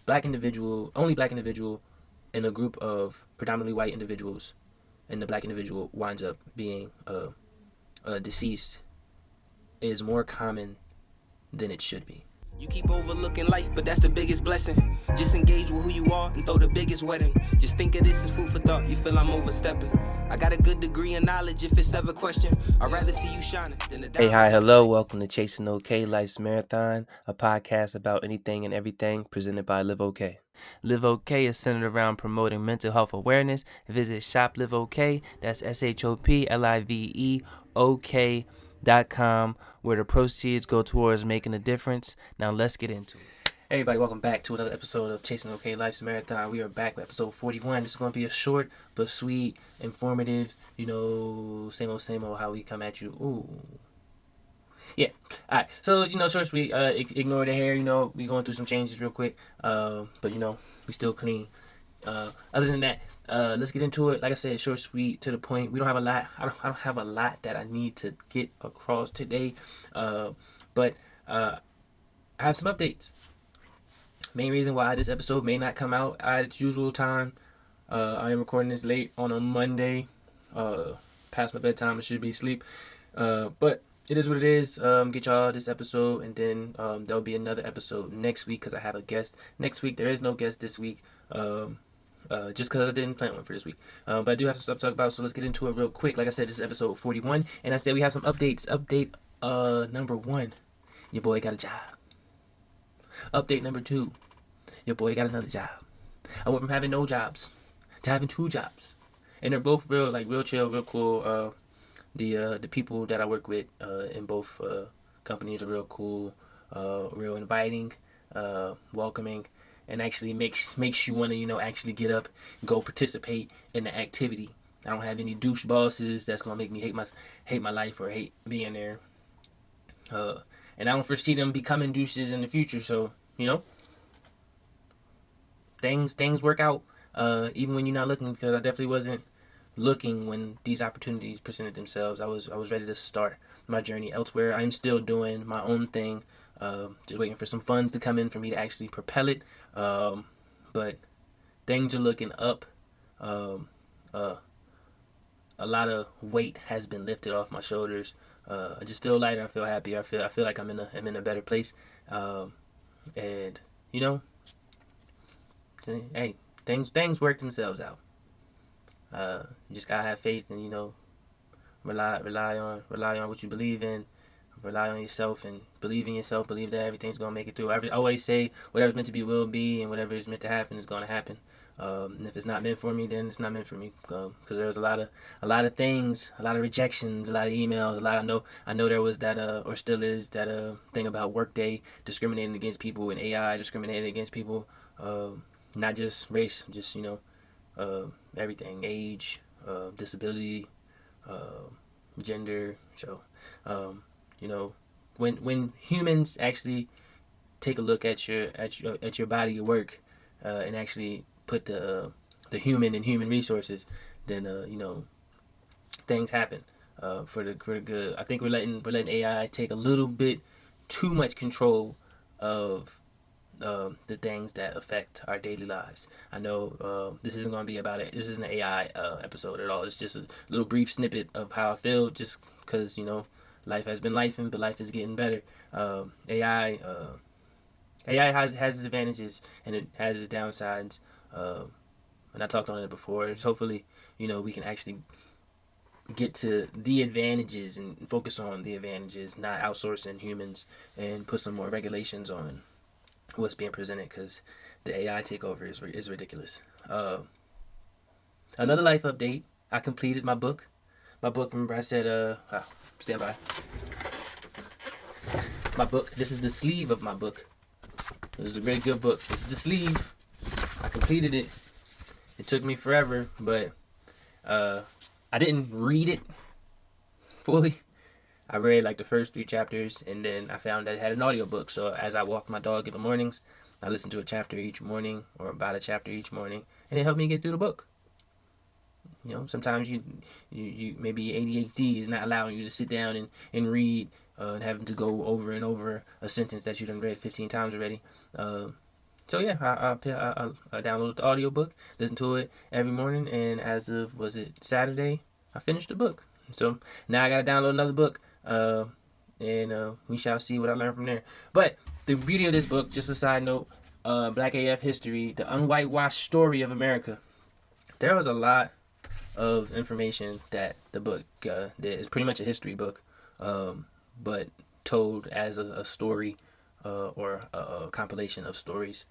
only black individual in a group of predominantly white individuals, and the black individual winds up being deceased, is more common than it should be. You keep overlooking life, but that's the biggest blessing. Just engage with who you are and throw the biggest wedding. Just think of this as food for thought. You feel I'm overstepping. I got a good degree in knowledge if it's ever question. I'd rather see you shining than the Hey, hi, hello. Welcome to Chasing OK Life's Marathon, a podcast about anything and everything presented by LiveOK. LiveOK is centered around promoting mental health awareness. Visit Shop LiveOK, that's ShopLiveOK.com, where the proceeds go towards making a difference. Now let's get into it. Hey everybody, welcome back to another episode of Chasing OK Life's Marathon. We are back with episode 41. This is going to be a short but sweet, informative, same old how we come at you. Ooh. Yeah. All right. So, short, sweet, ignore the hair, we going through some changes real quick. But, we still clean. Other than that, let's get into it. Like I said, short, sweet, to the point. We don't have a lot. I don't have a lot that I need to get across today. But I have some updates. Main reason why this episode may not come out at its usual time. I am recording this late on a Monday. Past my bedtime, I should be asleep. But it is what it is. Get y'all this episode, and then there'll be another episode next week because I have a guest next week. There is no guest this week, just because I didn't plan one for this week. But I do have some stuff to talk about, so let's get into it real quick. Like I said, this is episode 41, and I said we have some updates. Update number 1, your boy got a job. Update number 2, your boy got another job. I went from having no jobs to having 2 jobs, and they're both real chill, real cool. The people that I work with in both companies are real cool, real inviting, welcoming, and actually makes you want to actually get up, go participate in the activity. I don't have any douche bosses that's gonna make me hate my life or hate being there. And I don't foresee them becoming douches in the future. So things work out even when you're not looking, because I definitely wasn't looking when these opportunities presented themselves. I was ready to start my journey elsewhere. I'm still doing my own thing, just waiting for some funds to come in for me to actually propel it. But things are looking up. A lot of weight has been lifted off my shoulders. I just feel lighter. I feel happier. I feel like I'm in a better place. And hey, things work themselves out. You just gotta have faith and rely on what you believe in, rely on yourself and believe in yourself, believe that everything's gonna make it through. I always say whatever's meant to be will be, and whatever is meant to happen is gonna happen. And if it's not meant for me, then it's not meant for me, because there's a lot of things, a lot of rejections, a lot of emails, I know there was that or still is that thing about Workday discriminating against people and AI discriminating against people, not just race, just everything, age, disability, gender. So when humans actually take a look at your body, your work, and actually put the human in human resources, then things happen for the good. I think we're letting AI take a little bit too much control of the things that affect our daily lives. I know this isn't going to be about it. This isn't an AI episode at all. It's just a little brief snippet of how I feel, just because life has been lifing, but life is getting better. AI has its advantages and it has its downsides. And I talked on it before. It's hopefully we can actually get to the advantages and focus on the advantages, not outsourcing humans, and put some more regulations on what's being presented, because the AI takeover is ridiculous. Another life update. I completed my book. Remember I said, stand by. My book. This is the sleeve of my book. It was a really good book. This is the sleeve. I completed it. It took me forever, but I didn't read it fully. I read like the first 3 chapters, and then I found that it had an audiobook. So as I walked my dog in the mornings, I listened to a chapter each morning, or about a chapter each morning, and it helped me get through the book. Sometimes you maybe ADHD is not allowing you to sit down and read, and having to go over and over a sentence that you done read 15 times already. So yeah, I downloaded the audiobook, listened to it every morning, and as of, was it Saturday, I finished the book. So now I gotta download another book, and we shall see what I learn from there. But the beauty of this book, just a side note, Black AF History, the unwhitewashed story of America. There was a lot of information that the book did. It's pretty much a history book, but told as a story, or a compilation of stories.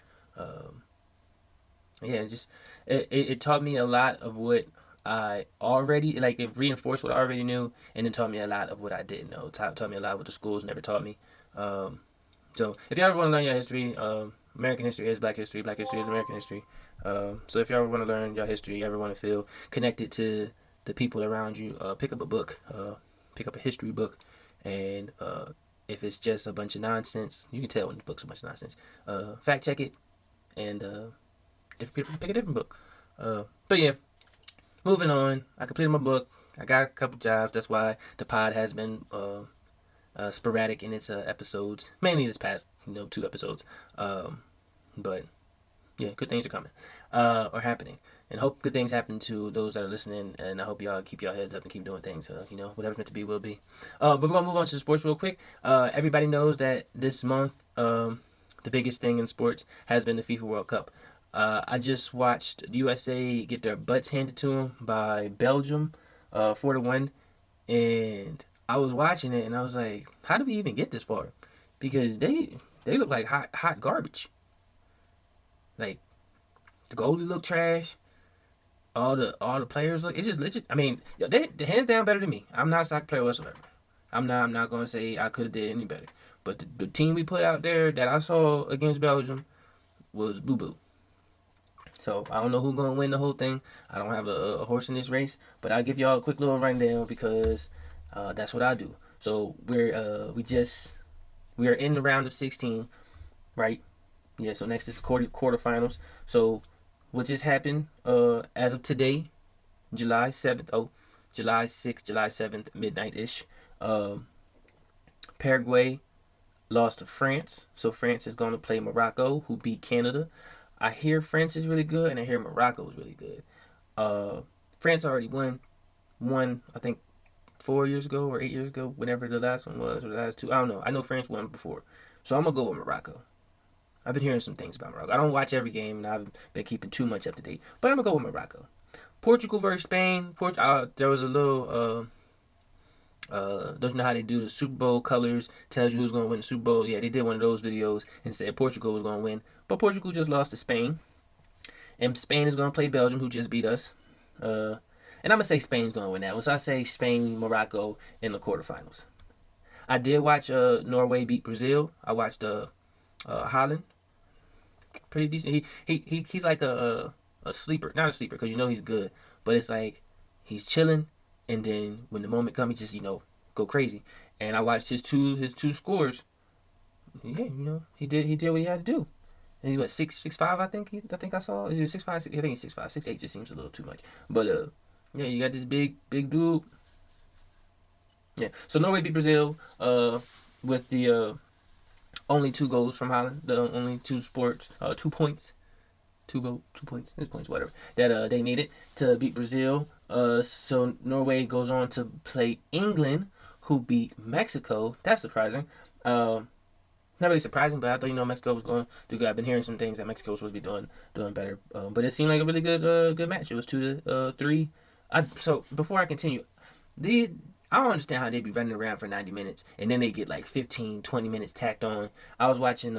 Yeah, it taught me a lot of what I already, like, it reinforced what I already knew, and then taught me a lot of what I didn't know. Taught me a lot of what the schools never taught me. So if you ever want to learn your history, American history is Black history. Black history is American history. So if you ever want to learn your history, you ever want to feel connected to the people around you, pick up a book, pick up a history book, and if it's just a bunch of nonsense, you can tell when the book's a bunch of nonsense. Fact check it, and different people pick a different book. But yeah, moving on. I completed my book. I got a couple jobs. That's why the pod has been sporadic in its episodes. Mainly this past 2 episodes. But yeah, good things are coming, or happening, and hope good things happen to those that are listening. And I hope y'all keep your heads up and keep doing things. Whatever's meant to be will be. But we're gonna move on to sports real quick. Everybody knows that this month, the biggest thing in sports has been the FIFA World Cup. I just watched the USA get their butts handed to them by Belgium, 4-1, and I was watching it and I was like, how did we even get this far? Because they look like hot garbage. Like, the goalie looked trash. All the players look. It's just legit. I mean, they hands down better than me. I'm not a soccer player whatsoever. I'm not gonna say I could have did any better. But the team we put out there that I saw against Belgium was boo boo. So I don't know who's gonna win the whole thing. I don't have a horse in this race, but I'll give y'all a quick little rundown because that's what I do. So we are in the round of 16, right? Yeah. So next is the quarterfinals. So what just happened? As of today, July 7th. Oh, July 6th, July 7th, midnight-ish. Paraguay lost to France. So France is going to play Morocco, who beat Canada. I hear France is really good, and I hear Morocco is really good. France already won, I think, 4 years ago or 8 years ago, whenever the last one was, or the last two. I don't know. I know France won before. So I'm going to go with Morocco. I've been hearing some things about Morocco. I don't watch every game, and I've been keeping too much up to date. But I'm going to go with Morocco. Portugal versus Spain. There was a little, doesn't know how they do the Super Bowl colors, tells you who's going to win the Super Bowl. Yeah, they did one of those videos and said Portugal was going to win. But Portugal just lost to Spain. And Spain is going to play Belgium, who just beat us. And I'm going to say Spain's going to win that one. So I say Spain, Morocco in the quarterfinals. I did watch Norway beat Brazil. I watched Holland. Pretty decent. He's like a sleeper. Not a sleeper, because he's good. But it's like he's chilling. And then when the moment comes, he just, go crazy. And I watched his two scores. Yeah, he did what he had to do. And he's what, 6'5", I think I saw. Is he 6'5"? I think he's 6'5". 6'8" just seems a little too much. But yeah, you got this big dude. Yeah. So Norway beat Brazil with the only 2 goals from Holland. The only 2 points. 2 points. 2 points. His points, whatever. That they needed to beat Brazil. So Norway goes on to play England, who beat Mexico. That's surprising. Not really surprising, but I thought Mexico was going to do good. I've been hearing some things that Mexico was supposed to be doing better. But it seemed like a really good match. It was 2-3. So before I continue, I don't understand how they be running around for 90 minutes and then they get like 15, 20 minutes tacked on. I was watching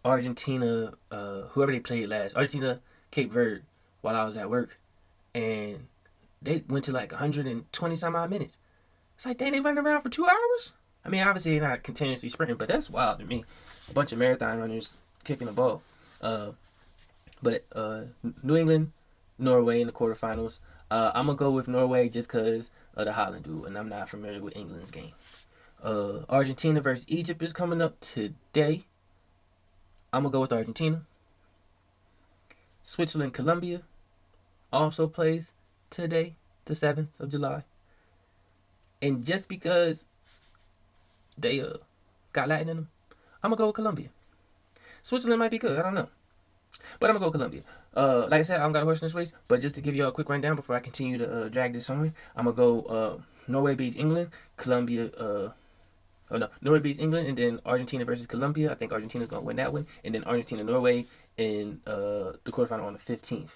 Argentina, whoever they played last, Argentina, Cape Verde, while I was at work, and they went to like 120 some odd minutes. It's like, dang, they running around for 2 hours? I mean, obviously they're not continuously sprinting, but that's wild to me. A bunch of marathon runners kicking the ball. But New England, Norway in the quarterfinals. I'm going to go with Norway just because of the Holland dude, and I'm not familiar with England's game. Argentina versus Egypt is coming up today. I'm going to go with Argentina. Switzerland, Colombia also plays today, the 7th of July. And just because they got Latin in them, I'm going to go with Colombia. Switzerland might be good. I don't know. But I'm going to go Colombia. Like I said, I don't got a horse in this race. But just to give you a quick rundown before I continue to drag this on, I'm going to go Norway beats England. Norway beats England. And then Argentina versus Colombia. I think Argentina's going to win that one. And then Argentina-Norway in the quarterfinal on the 15th.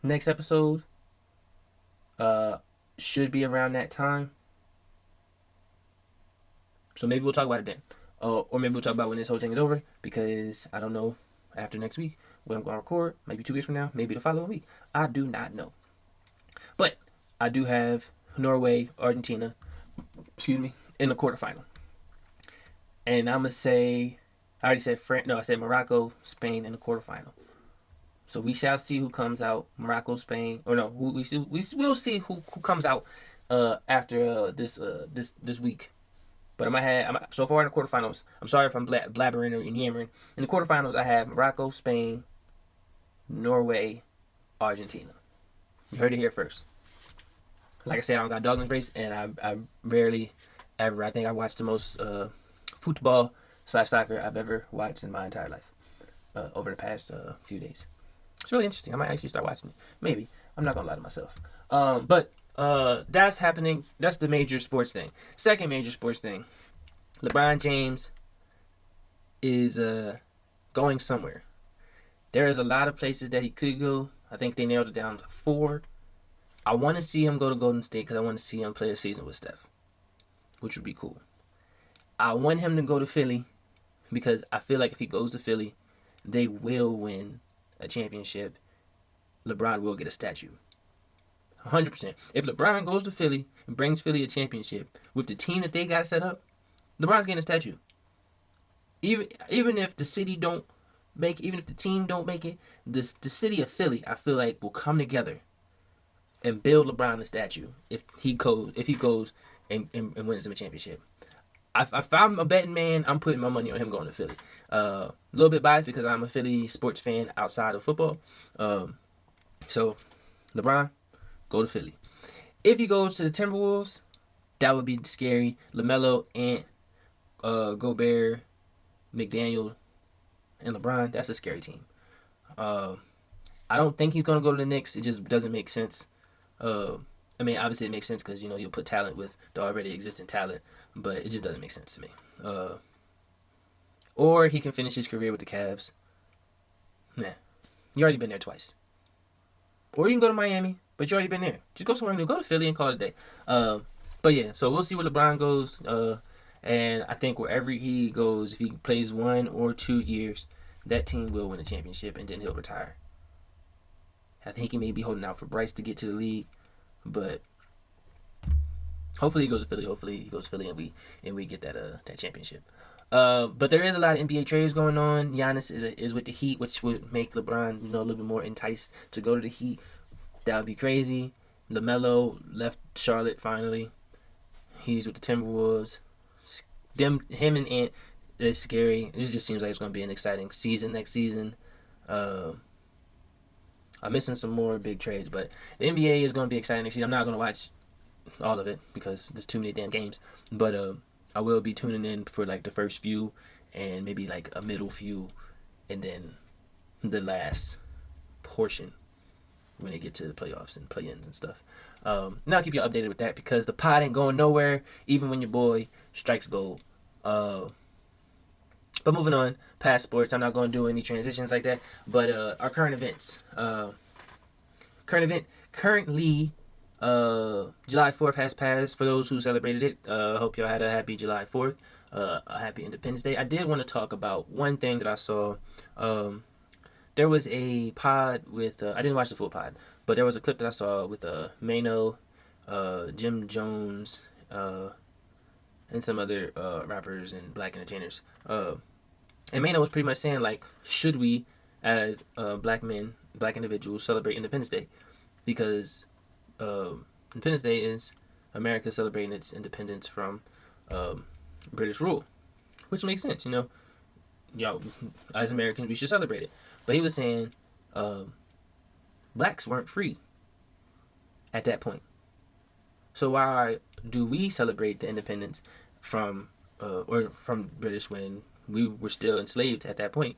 Next episode should be around that time. So maybe we'll talk about it then. Or maybe we'll talk about when this whole thing is over. Because I don't know after next week when I'm going to record. Maybe 2 weeks from now. Maybe the following week. I do not know. But I do have Norway, Argentina, in the quarterfinal. And I'm going to say, I already said I said Morocco, Spain in the quarterfinal. So we shall see who comes out. Morocco, Spain, or no, we will see who comes out after this week. But I'm so far in the quarterfinals. I'm sorry if I'm blabbering or yammering. In the quarterfinals, I have Morocco, Spain, Norway, Argentina. You heard it here first. Like I said, I don't got dog in this race, and I rarely ever. I think I watched the most football/soccer I've ever watched in my entire life over the past few days. It's really interesting. I might actually start watching it. Maybe. I'm not going to lie to myself. But that's happening. That's the major sports thing. Second major sports thing. LeBron James is going somewhere. There is a lot of places that he could go. I think they nailed it down to 4. I want to see him go to Golden State because I want to see him play a season with Steph, which would be cool. I want him to go to Philly because I feel like if he goes to Philly, they will win a championship. LeBron will get a statue. 100%. If LeBron goes to Philly and brings Philly a championship with the team that they got set up, LeBron's getting a statue. Even if the city don't make it, even if the team don't make it, the city of Philly, I feel like, will come together and build LeBron a statue if he goes and wins them a championship. If I'm a betting man, I'm putting my money on him going to Philly. A little bit biased because I'm a Philly sports fan outside of football. So, LeBron, go to Philly. If he goes to the Timberwolves, that would be scary. LaMelo, Ant, Gobert, McDaniel, and LeBron, that's a scary team. I don't think he's going to go to the Knicks. It just doesn't make sense. I mean, obviously it makes sense because, you'll put talent with the already existing talent, but it just doesn't make sense to me. Or he can finish his career with the Cavs. Nah, you already been there twice. Or you can go to Miami, but you already been there. Just go somewhere new. Go to Philly and call it a day. But yeah, so we'll see where LeBron goes. And I think wherever he goes, if he plays 1 or 2 years, that team will win a championship and then he'll retire. I think he may be holding out for Bryce to get to the league, but hopefully he goes to Philly. Hopefully he goes to Philly and we get that championship. But there is a lot of NBA trades going on. Giannis is with the Heat, which would make LeBron a little bit more enticed to go to the Heat. That would be crazy. LaMelo left Charlotte finally. He's with the Timberwolves. Him and Ant is scary. It just seems like it's going to be an exciting season next season. I'm missing some more big trades, but the NBA is going to be exciting next season. I'm not going to watch all of it because there's too many damn games. But I will be tuning in for like the first few and maybe like a middle few and then the last portion when they get to the playoffs and play-ins and stuff. Now I'll keep you updated with that because the pod ain't going nowhere even when your boy strikes gold. But moving on, past sports, I'm not going to do any transitions like that. But our current events. Currently, July 4th has passed. For those who celebrated it, hope y'all had a happy July 4th, a happy Independence Day. I did want to talk about one thing that I saw. There was a pod with, I didn't watch the full pod, but there was a clip that I saw with Mano, Jim Jones, and some other rappers and black entertainers. And Mano was pretty much saying, like, should we, as black men, black individuals, celebrate Independence Day? Because Independence Day is America celebrating its independence from British rule, which makes sense, as Americans, we should celebrate it. But he was saying blacks weren't free at that point. So why do we celebrate the independence from British when we were still enslaved at that point.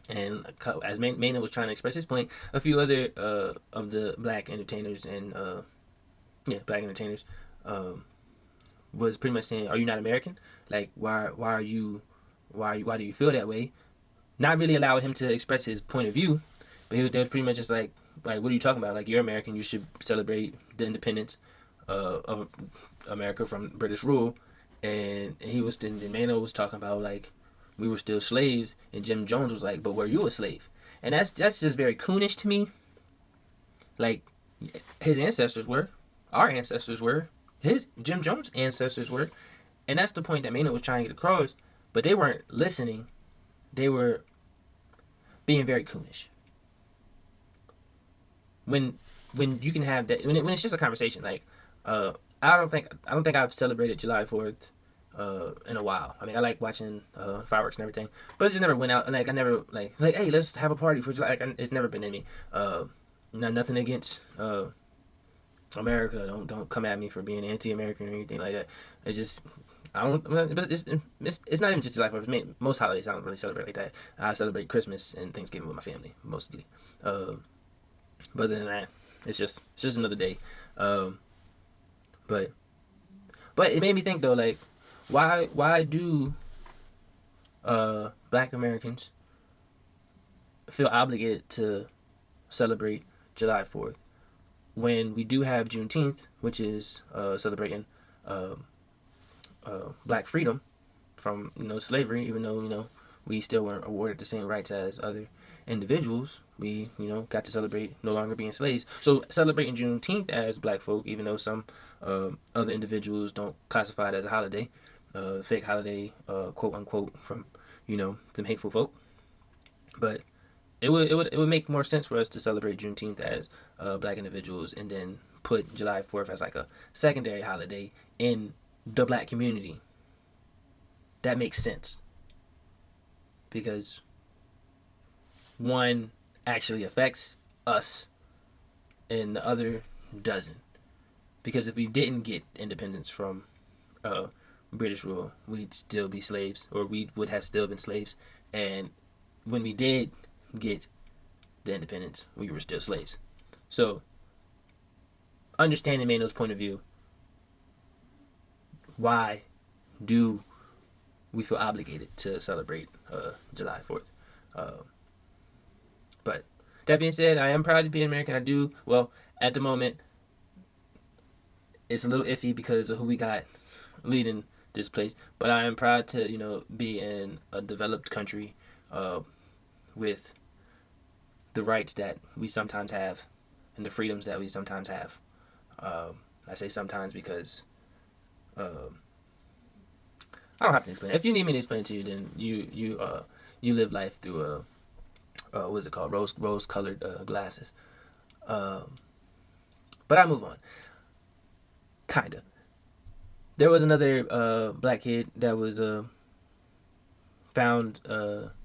And as Maynard was trying to express his point, a few other of the black entertainers and black entertainers was pretty much saying, "Are you not American? Like, why do you feel that way?" Not really allowing him to express his point of view, but they was pretty much just like, what are you talking about? Like, you're American, you should celebrate the independence of America from British rule. And Maynard was talking about, like, we were still slaves, and Jim Jones was like, but were you a slave? And that's just very coonish to me. Like, his ancestors were, our ancestors were, Jim Jones' ancestors were, and that's the point that Maynard was trying to get across. But they weren't listening; they were being very coonish. When you can have that, when it's just a conversation, like, I don't think I've celebrated July 4th in a while. I mean, I like watching fireworks and everything, but it just never went out. Like, I never like hey, let's have a party for July. Like, it's never been in me. Nothing against America. Don't come at me for being anti-American or anything like that. It's just it's not even just July 4th. Most holidays I don't really celebrate like that. I celebrate Christmas and Thanksgiving with my family mostly. But other than that, it's just another day. But it made me think though, like, why do Black Americans feel obligated to celebrate July 4th when we do have Juneteenth, which is celebrating Black freedom from slavery, even though we still weren't awarded the same rights as other individuals. We got to celebrate no longer being slaves. So celebrating Juneteenth as Black folk, even though some other individuals don't classify it as a holiday, fake holiday, quote unquote, from some hateful folk. But it would make more sense for us to celebrate Juneteenth as Black individuals, and then put July 4th as like a secondary holiday in the Black community. That makes sense, because one actually affects us and the other doesn't. Because if we didn't get independence from British rule, we'd still be slaves, or we would have still been slaves. And when we did get the independence, we were still slaves. So, understanding Maynard's point of view, why do we feel obligated to celebrate July 4th? But that being said, I am proud to be an American. I do, well, at the moment, it's a little iffy because of who we got leading this place. But I am proud to, be in a developed country with the rights that we sometimes have and the freedoms that we sometimes have. I say sometimes because I don't have to explain. If you need me to explain to you, then you live life through what is it called? Rose-colored glasses. But I move on. Kinda. There was another black kid that was found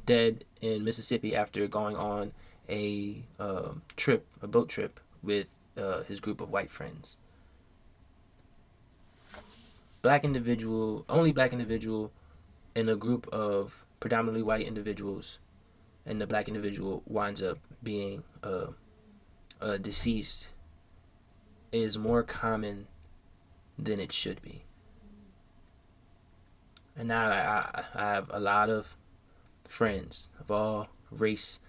dead in Mississippi after going on a boat trip with his group of white friends. Only black individual in a group of predominantly white individuals, and the black individual winds up being deceased, is more common than it should be. And now I have a lot of friends of all race,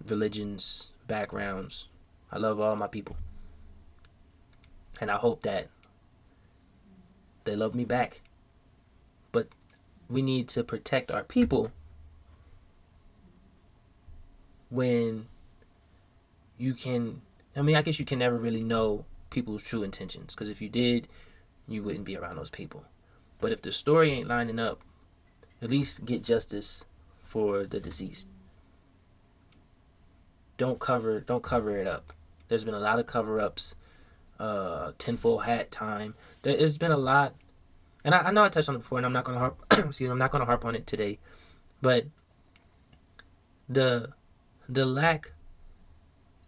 religions, backgrounds. I love all my people. And I hope that they love me back. But we need to protect our people when you can... I guess you can never really know people's true intentions, because if you did, you wouldn't be around those people. But if the story ain't lining up, at least get justice for the deceased. Don't cover it up. There's been a lot of cover-ups, tinfoil hat time. There's been a lot, and I know I touched on it before, and I'm not gonna harp. I'm not gonna harp on it today, but the lack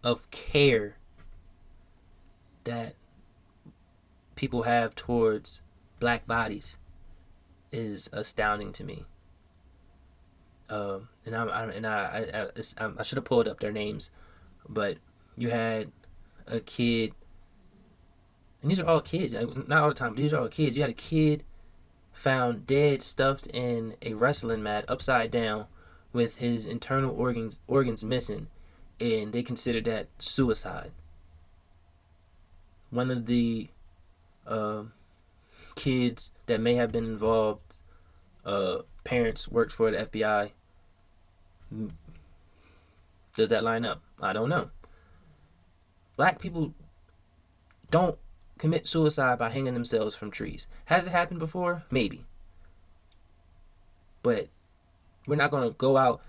of care that people have towards black bodies is astounding to me. I should have pulled up their names, but you had a kid, and these are all kids. Not all the time, but these are all kids. You had a kid found dead, stuffed in a wrestling mat, upside down, with his internal organs missing, and they considered that suicide. One of the kids that may have been involved, parents worked for the FBI. Does that line up? I don't know. Black people don't commit suicide by hanging themselves from trees. Has it happened before? Maybe. But we're not going to go out.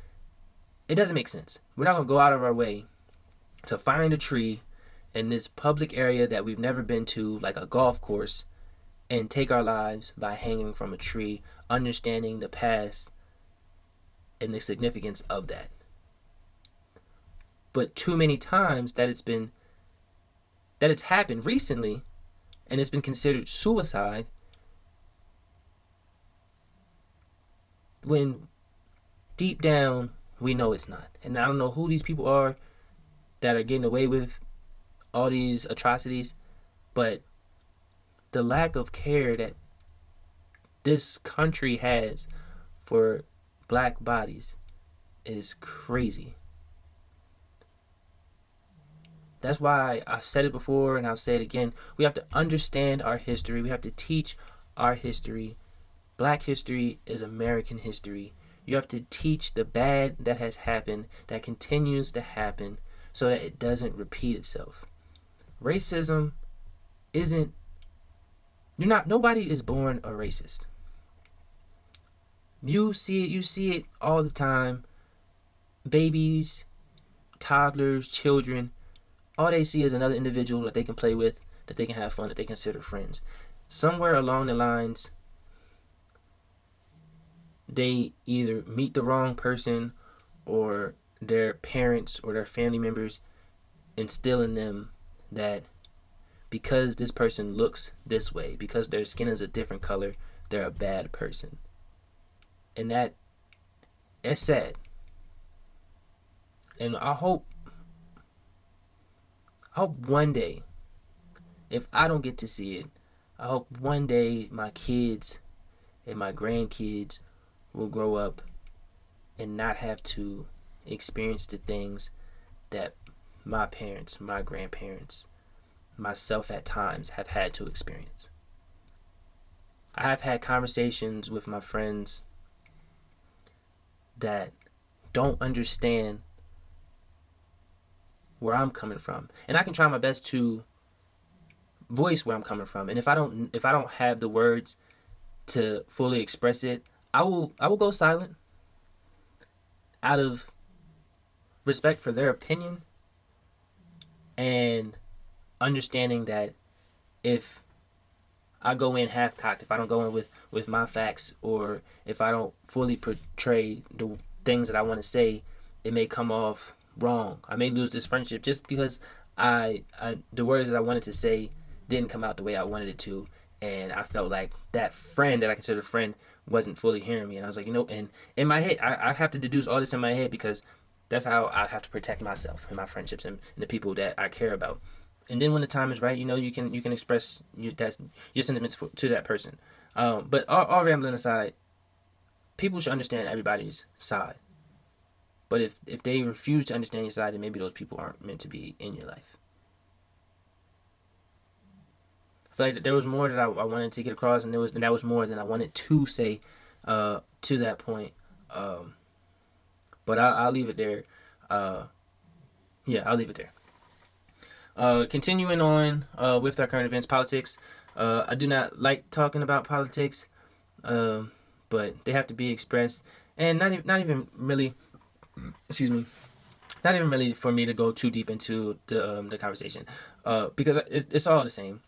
It doesn't make sense. We're not going to go out of our way to find a tree in this public area that we've never been to, like a golf course, and take our lives by hanging from a tree, understanding the past and the significance of that. But too many times that it's happened recently, and it's been considered suicide, when deep down we know it's not. And I don't know who these people are that are getting away with all these atrocities, but the lack of care that this country has for black bodies is crazy. That's why I've said it before and I'll say it again. We have to understand our history. We have to teach our history. Black history is American history. You have to teach the bad that has happened, that continues to happen, so that it doesn't repeat itself. Racism isn't, nobody is born a racist. You see it all the time. Babies, toddlers, children, all they see is another individual that they can play with, that they can have fun, that they consider friends. Somewhere along the lines, they either meet the wrong person, or their parents or their family members instill in them that because this person looks this way, because their skin is a different color, they're a bad person. And it's sad. And I hope one day, if I don't get to see it, I hope one day my kids and my grandkids will grow up and not have to experience the things that my parents, my grandparents, myself at times have had to experience. I have had conversations with my friends that don't understand where I'm coming from, and I can try my best to voice where I'm coming from. And if I don't have the words to fully express it, I will go silent out of respect for their opinion, and understanding that if I go in half-cocked, if I don't go in with my facts, or if I don't fully portray the things that I want to say, it may come off wrong. I may lose this friendship just because the words that I wanted to say didn't come out the way I wanted it to, and I felt like that friend that I consider a friend wasn't fully hearing me. And I was like, and in my head, I have to deduce all this in my head, because that's how I have to protect myself and my friendships and the people that I care about. And then when the time is right, you can express your sentiments to that person. But all rambling aside, people should understand everybody's side. But if they refuse to understand your side, then maybe those people aren't meant to be in your life. I feel like there was more that I wanted to get across, and that was more than I wanted to say to that point. But I'll leave it there. I'll leave it there. Continuing on with our current events, politics. I do not like talking about politics, but they have to be expressed, and not even really. Excuse me. Not even really for me to go too deep into the conversation, because it's all the same.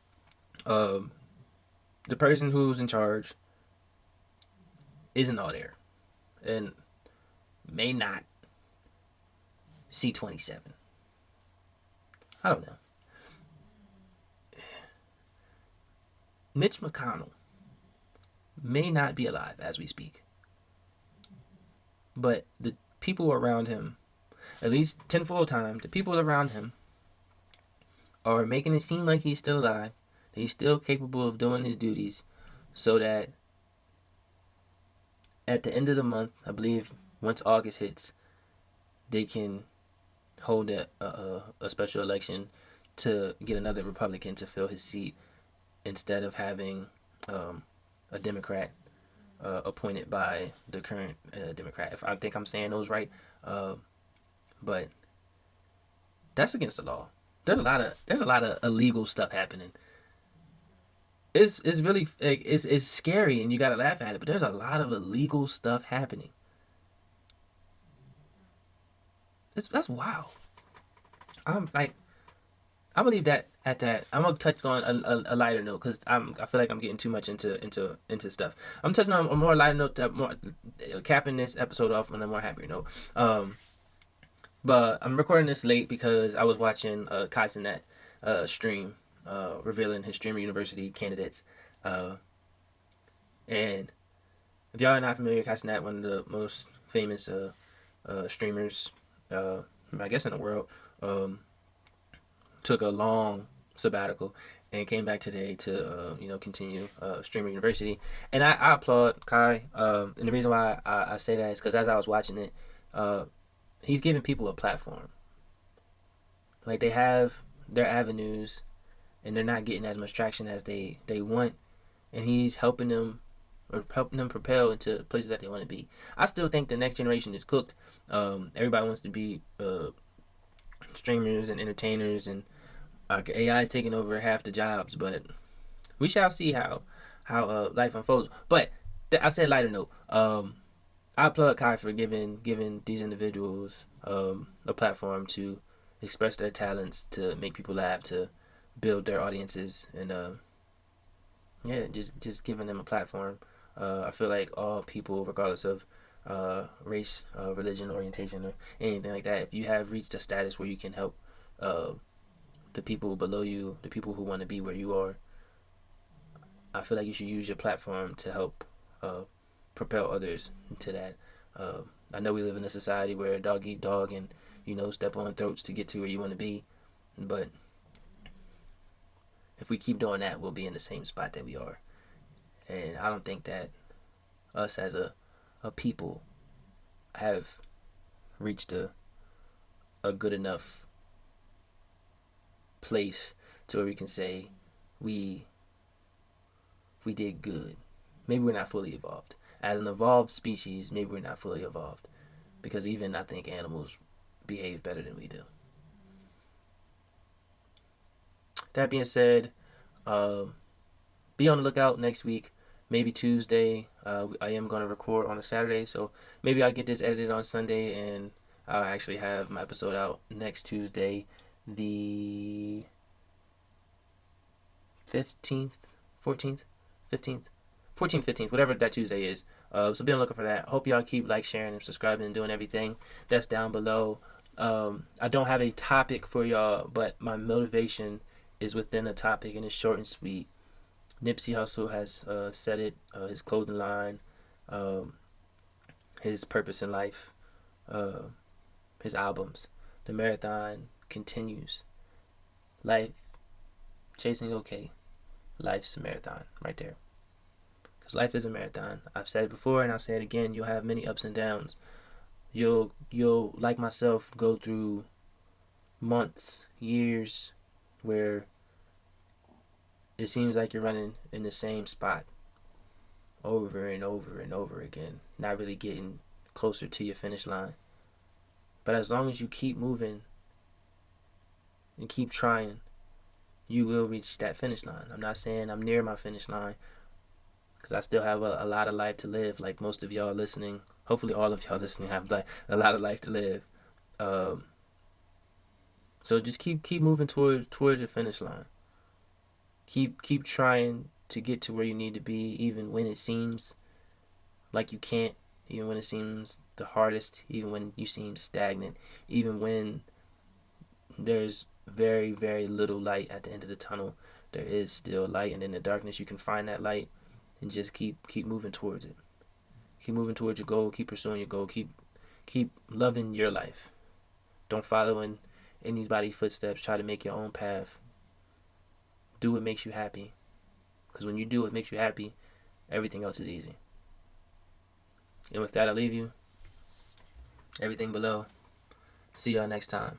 The person who's in charge isn't all there, and may not see 27. I don't know. Mitch McConnell may not be alive as we speak. But the people around him, at least tenfold time, the people around him are making it seem like he's still alive, that he's still capable of doing his duties, so that at the end of the month, I believe once August hits, they can hold a special election to get another Republican to fill his seat instead of having a Democrat appointed by the current Democrat. If I think I'm saying those right, but that's against the law. There's a lot of illegal stuff happening. It's really it's scary and you gotta laugh at it, but there's a lot of illegal stuff happening. That's wild. I'm gonna leave that at that. I'm gonna touch on a lighter note because I feel like I'm getting too much into stuff. I'm touching on a more lighter note, capping this episode off on a more happier note. But I'm recording this late because I was watching Kai Cenat stream, revealing his Streamer University candidates. And if y'all are not familiar, Kai Cenat, one of the most famous streamers, I guess in the world, took a long sabbatical and came back today to continue Streamer University. And I applaud Kai. And the reason why I say that is because as I was watching it, he's giving people a platform. Like, they have their avenues and they're not getting as much traction as they want, and he's helping them propel into places that they want to be. I still think the next generation is cooked. Everybody wants to be streamers and entertainers, and AI is taking over half the jobs, but we shall see how life unfolds. But I said lighter note. I applaud Kai for giving these individuals a platform to express their talents, to make people laugh, to build their audiences, and just giving them a platform. I feel like all people, regardless of race, religion, orientation, or anything like that, if you have reached a status where you can help the people below you, the people who want to be where you are, I feel like you should use your platform to help propel others into that. I know we live in a society where dog eat dog and step on throats to get to where you want to be, but if we keep doing that, we'll be in the same spot that we are. And I don't think that us as a people have reached a good enough place to where we can say we did good. Maybe we're not fully evolved. As an evolved species, maybe we're not fully evolved, because even I think animals behave better than we do. That being said, be on the lookout next week, maybe Tuesday. I am going to record on a Saturday, so maybe I'll get this edited on Sunday, and I'll actually have my episode out next Tuesday, the 15th, 14th, 15th, 14th, 15th, whatever that Tuesday is. So be on the lookout for that. Hope y'all keep sharing and subscribing and doing everything that's down below. I don't have a topic for y'all, but my motivation is within a topic, and it's short and sweet. Nipsey Hussle has said it, his clothing line, his purpose in life, his albums. The marathon continues. Life, chasing okay. Life's a marathon, right there. Because life is a marathon. I've said it before and I'll say it again. You'll have many ups and downs. You'll like myself, go through months, years where it seems like you're running in the same spot over and over and over again, not really getting closer to your finish line. But as long as you keep moving and keep trying, you will reach that finish line. I'm not saying I'm near my finish line, because I still have a lot of life to live, like most of y'all listening. Hopefully all of y'all listening have a lot of life to live. So just keep moving towards your finish line. Keep trying to get to where you need to be, even when it seems like you can't, even when it seems the hardest, even when you seem stagnant, even when there's very, very little light at the end of the tunnel. There is still light, and in the darkness you can find that light. and just keep moving towards it. Keep moving towards your goal. Keep pursuing your goal. Keep loving your life. Don't follow in anybody's footsteps. Try to make your own path. Do what makes you happy. Because when you do what makes you happy, everything else is easy. And with that, I leave you. Everything below. See y'all next time.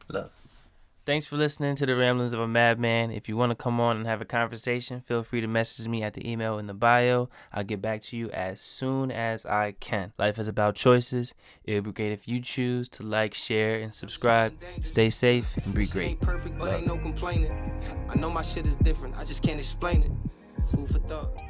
Love. Thanks for listening to the Ramblings of a Madman. If you want to come on and have a conversation, feel free to message me at the email in the bio. I'll get back to you as soon as I can. Life is about choices. It would be great if you choose to like, share, and subscribe. Stay safe and be great. Ain't perfect, but ain't no complaining. I know my shit is different. I just can't explain it. Food for thought.